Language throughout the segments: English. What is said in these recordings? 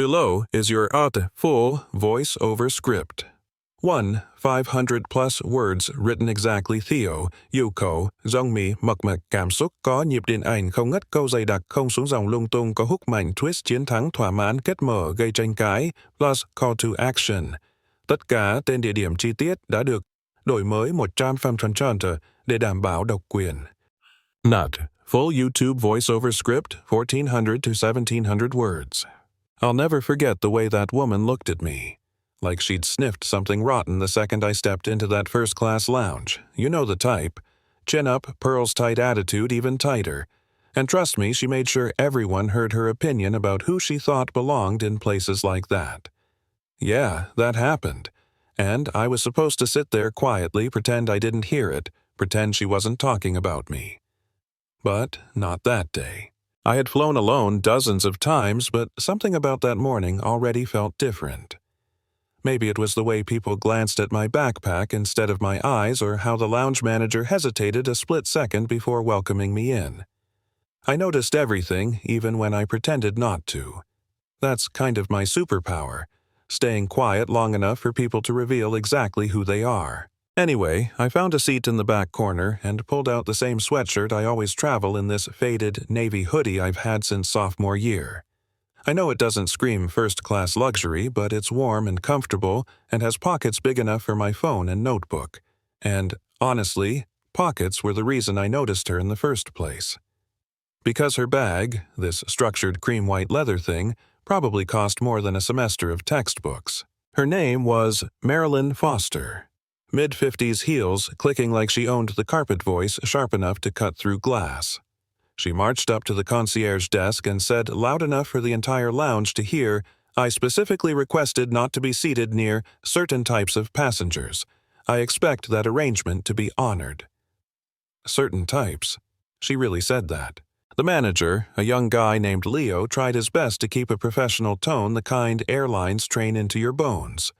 Below is your full voice-over script. 1. 500 plus words written exactly. Theo, yêu cầu, dòng mi, mật mật, cảm xúc, có nhịp điện ảnh không ngất, câu dày đặc, không xuống dòng lung tung, có hook mạnh, twist, chiến thắng, thỏa mãn, kết mở, gây tranh cãi, plus call to action. Tất cả tên địa điểm chi tiết đã được đổi mới 100% để đảm bảo độc quyền. Not. Full YouTube voiceover script, 1,400 to 1,700 words. I'll never forget the way that woman looked at me. Like she'd sniffed something rotten the second I stepped into that first-class lounge. You know the type. Chin up, pearls tight attitude, even tighter. And trust me, she made sure everyone heard her opinion about who she thought belonged in places like that. Yeah, that happened. And I was supposed to sit there quietly, pretend I didn't hear it, pretend she wasn't talking about me. But not that day. I had flown alone dozens of times, but something about that morning already felt different. Maybe it was the way people glanced at my backpack instead of my eyes, or how the lounge manager hesitated a split second before welcoming me in. I noticed everything, even when I pretended not to. That's kind of my superpower, staying quiet long enough for people to reveal exactly who they are. Anyway, I found a seat in the back corner and pulled out the same sweatshirt I always travel in, this faded navy hoodie I've had since sophomore year. I know it doesn't scream first-class luxury, but it's warm and comfortable and has pockets big enough for my phone and notebook. And, honestly, pockets were the reason I noticed her in the first place. Because her bag, this structured cream-white leather thing, probably cost more than a semester of textbooks. Her name was Marilyn Foster. Mid-50s heels, clicking like she owned the carpet voice sharp enough to cut through glass. She marched up to the concierge desk and said loud enough for the entire lounge to hear, "I specifically requested not to be seated near certain types of passengers. I expect that arrangement to be honored." Certain types. She really said that. The manager, a young guy named Leo, tried his best to keep a professional tone, the kind airlines train into your bones.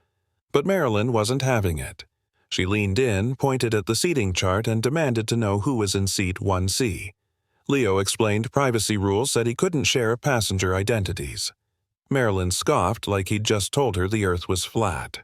But Marilyn wasn't having it. She leaned in, pointed at the seating chart, and demanded to know who was in seat 1C. Leo explained privacy rules said he couldn't share passenger identities. Marilyn scoffed like he'd just told her the earth was flat.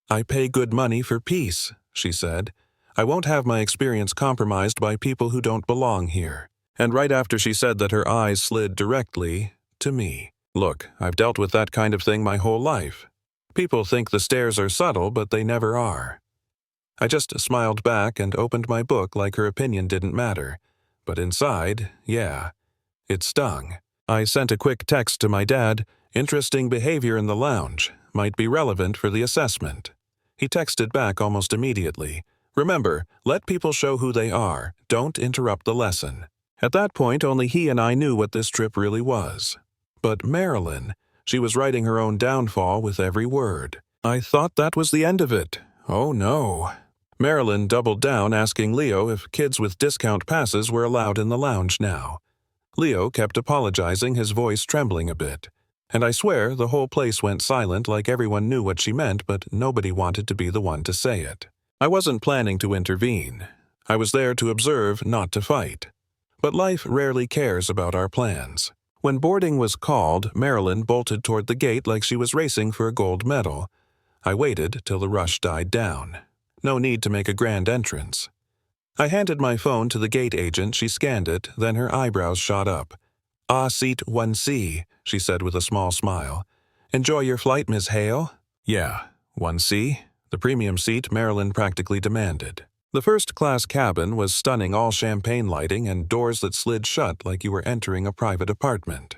"I pay good money for peace," she said. "I won't have my experience compromised by people who don't belong here." And right after she said that, her eyes slid directly to me. Look, I've dealt with that kind of thing my whole life. People think the stares are subtle, but they never are. I just smiled back and opened my book like her opinion didn't matter. But inside, yeah, it stung. I sent a quick text to my dad. "Interesting behavior in the lounge. Might be relevant for the assessment." He texted back almost immediately. "Remember, let people show who they are. Don't interrupt the lesson." At that point, only he and I knew what this trip really was. But Marilyn, she was writing her own downfall with every word. I thought that was the end of it. Oh no. Marilyn doubled down, asking Leo if kids with discount passes were allowed in the lounge now. Leo kept apologizing, his voice trembling a bit. And I swear the whole place went silent, like everyone knew what she meant, but nobody wanted to be the one to say it. I wasn't planning to intervene. I was there to observe, not to fight. But life rarely cares about our plans. When boarding was called, Marilyn bolted toward the gate like she was racing for a gold medal. I waited till the rush died down. No need to make a grand entrance. I handed my phone to the gate agent. She scanned it, then her eyebrows shot up. "Seat 1C, she said with a small smile. "Enjoy your flight, Miss Hale?" "Yeah, 1C, the premium seat," Marilyn practically demanded. The first-class cabin was stunning, all champagne lighting and doors that slid shut like you were entering a private apartment.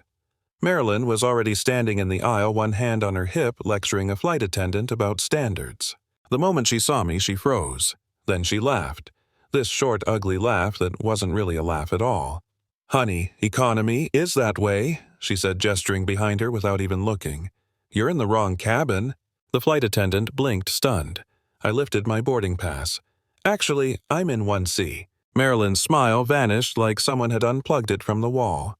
Marilyn was already standing in the aisle, one hand on her hip, lecturing a flight attendant about standards. The moment she saw me, she froze. Then she laughed. This short, ugly laugh that wasn't really a laugh at all. "Honey, economy is that way," she said, gesturing behind her without even looking. "You're in the wrong cabin." The flight attendant blinked, stunned. I lifted my boarding pass. "Actually, I'm in 1C. Marilyn's smile vanished like someone had unplugged it from the wall.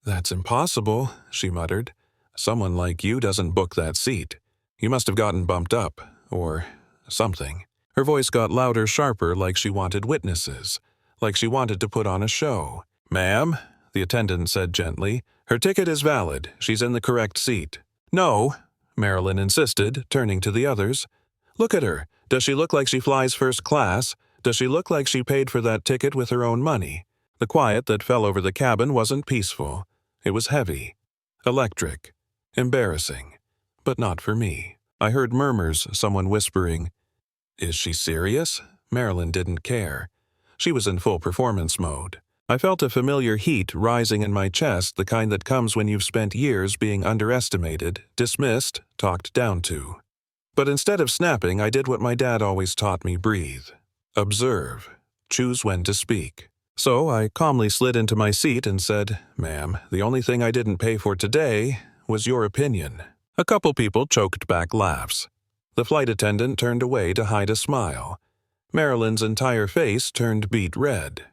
"That's impossible," she muttered. "Someone like you doesn't book that seat. You must have gotten bumped up, or something." Her voice got louder, sharper, like she wanted witnesses, like she wanted to put on a show. "Ma'am," the attendant said gently, "her ticket is valid. She's in the correct seat." No, Marilyn insisted, turning to the others. Look at her. Does she look like she flies first class? Does she look like she paid for that ticket with her own money? The quiet that fell over the cabin wasn't peaceful. It was heavy, electric, embarrassing. But not for me. I heard murmurs, someone whispering, "Is she serious?" Marilyn didn't care. She was in full performance mode. I felt a familiar heat rising in my chest, the kind that comes when you've spent years being underestimated, dismissed, talked down to. But instead of snapping, I did what my dad always taught me: breathe. Observe. Choose when to speak. So I calmly slid into my seat and said, "Ma'am, the only thing I didn't pay for today was your opinion." A couple people choked back laughs. The flight attendant turned away to hide a smile. Marilyn's entire face turned beet red.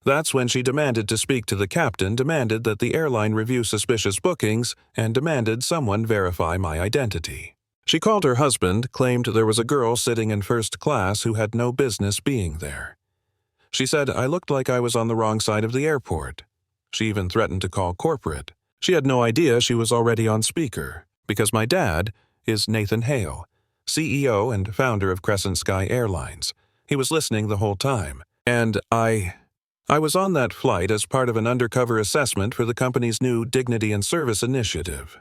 That's when she demanded to speak to the captain, demanded that the airline review suspicious bookings, and demanded someone verify my identity. She called her husband, claimed there was a girl sitting in first class who had no business being there. She said I looked like I was on the wrong side of the airport. She even threatened to call corporate. She had no idea she was already on speaker, because my dad is Nathan Hale, CEO and founder of Crescent Sky Airlines. He was listening the whole time. And I was on that flight as part of an undercover assessment for the company's new Dignity and Service initiative.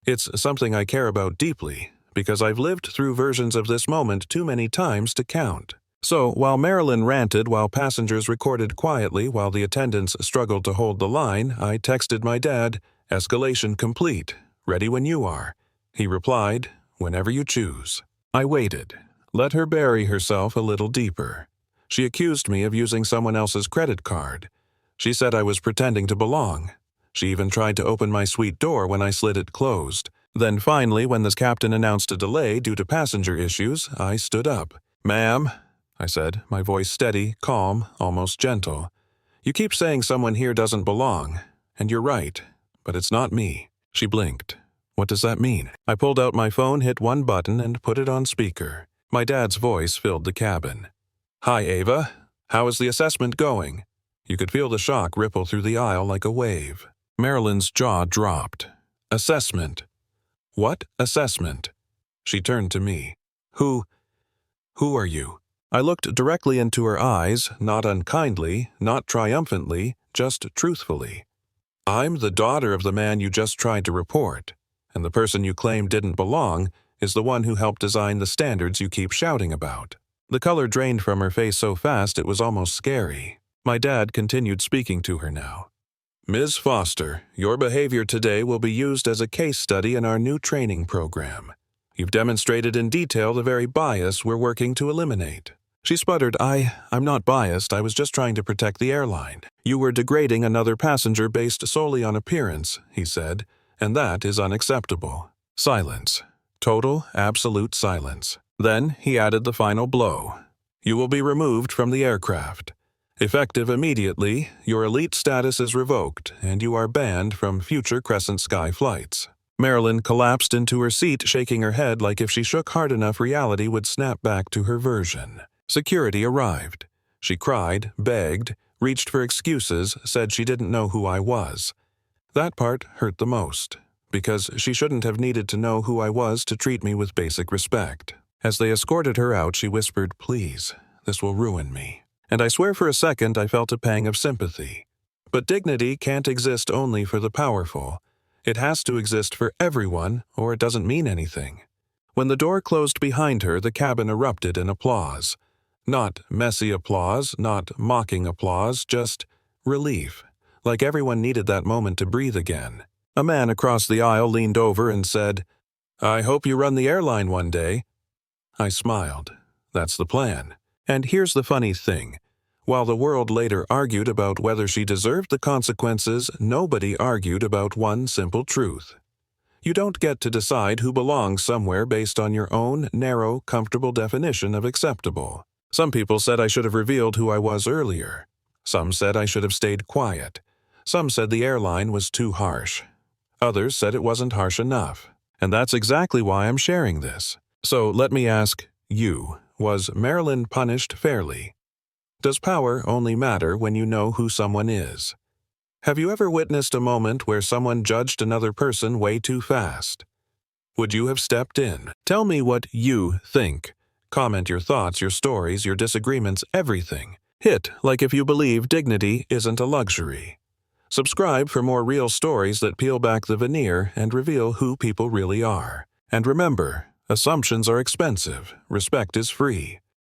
It's something I care about deeply, because I've lived through versions of this moment too many times to count. So, while Marilyn ranted while passengers recorded quietly while the attendants struggled to hold the line, I texted my dad, "Escalation complete. Ready when you are." He replied, "Whenever you choose." I waited. Let her bury herself a little deeper. She accused me of using someone else's credit card. She said I was pretending to belong. She even tried to open my suite door when I slid it closed. Then finally, when the captain announced a delay due to passenger issues, I stood up. "Ma'am," I said, my voice steady, calm, almost gentle. "You keep saying someone here doesn't belong, and you're right, but it's not me." She blinked. "What does that mean?" I pulled out my phone, hit one button, and put it on speaker. My dad's voice filled the cabin. "Hi, Ava. How is the assessment going?" You could feel the shock ripple through the aisle like a wave. Marilyn's jaw dropped. "Assessment? What assessment?" She turned to me. Who are you?" I looked directly into her eyes, not unkindly, not triumphantly, just truthfully. "I'm the daughter of the man you just tried to report, and the person you claim didn't belong is the one who helped design the standards you keep shouting about." The color drained from her face so fast it was almost scary. My dad continued speaking to her now. "Ms. Foster, your behavior today will be used as a case study in our new training program. You've demonstrated in detail the very bias we're working to eliminate." She sputtered, I'm not biased, I was just trying to protect the airline. "You were degrading another passenger based solely on appearance," he said, "and that is unacceptable." Silence. Total, absolute silence. Then he added the final blow. "You will be removed from the aircraft. Effective immediately, your elite status is revoked, and you are banned from future Crescent Sky flights." Marilyn collapsed into her seat, shaking her head like if she shook hard enough reality would snap back to her version. Security arrived. She cried, begged, reached for excuses, said she didn't know who I was. That part hurt the most, because she shouldn't have needed to know who I was to treat me with basic respect. As they escorted her out, she whispered, "Please, this will ruin me." And I swear for a second I felt a pang of sympathy. But dignity can't exist only for the powerful. It has to exist for everyone, or it doesn't mean anything. When the door closed behind her, the cabin erupted in applause. Not messy applause, not mocking applause, just relief, like everyone needed that moment to breathe again. A man across the aisle leaned over and said, "I hope you run the airline one day." I smiled. That's the plan. And here's the funny thing. While the world later argued about whether she deserved the consequences, nobody argued about one simple truth. You don't get to decide who belongs somewhere based on your own narrow, comfortable definition of acceptable. Some people said I should have revealed who I was earlier. Some said I should have stayed quiet. Some said the airline was too harsh. Others said it wasn't harsh enough. And that's exactly why I'm sharing this. So let me ask you, was Marilyn punished fairly? Does power only matter when you know who someone is? Have you ever witnessed a moment where someone judged another person way too fast? Would you have stepped in? Tell me what you think. Comment your thoughts, your stories, your disagreements, everything. Hit like if you believe dignity isn't a luxury. Subscribe for more real stories that peel back the veneer and reveal who people really are. And remember, assumptions are expensive, respect is free.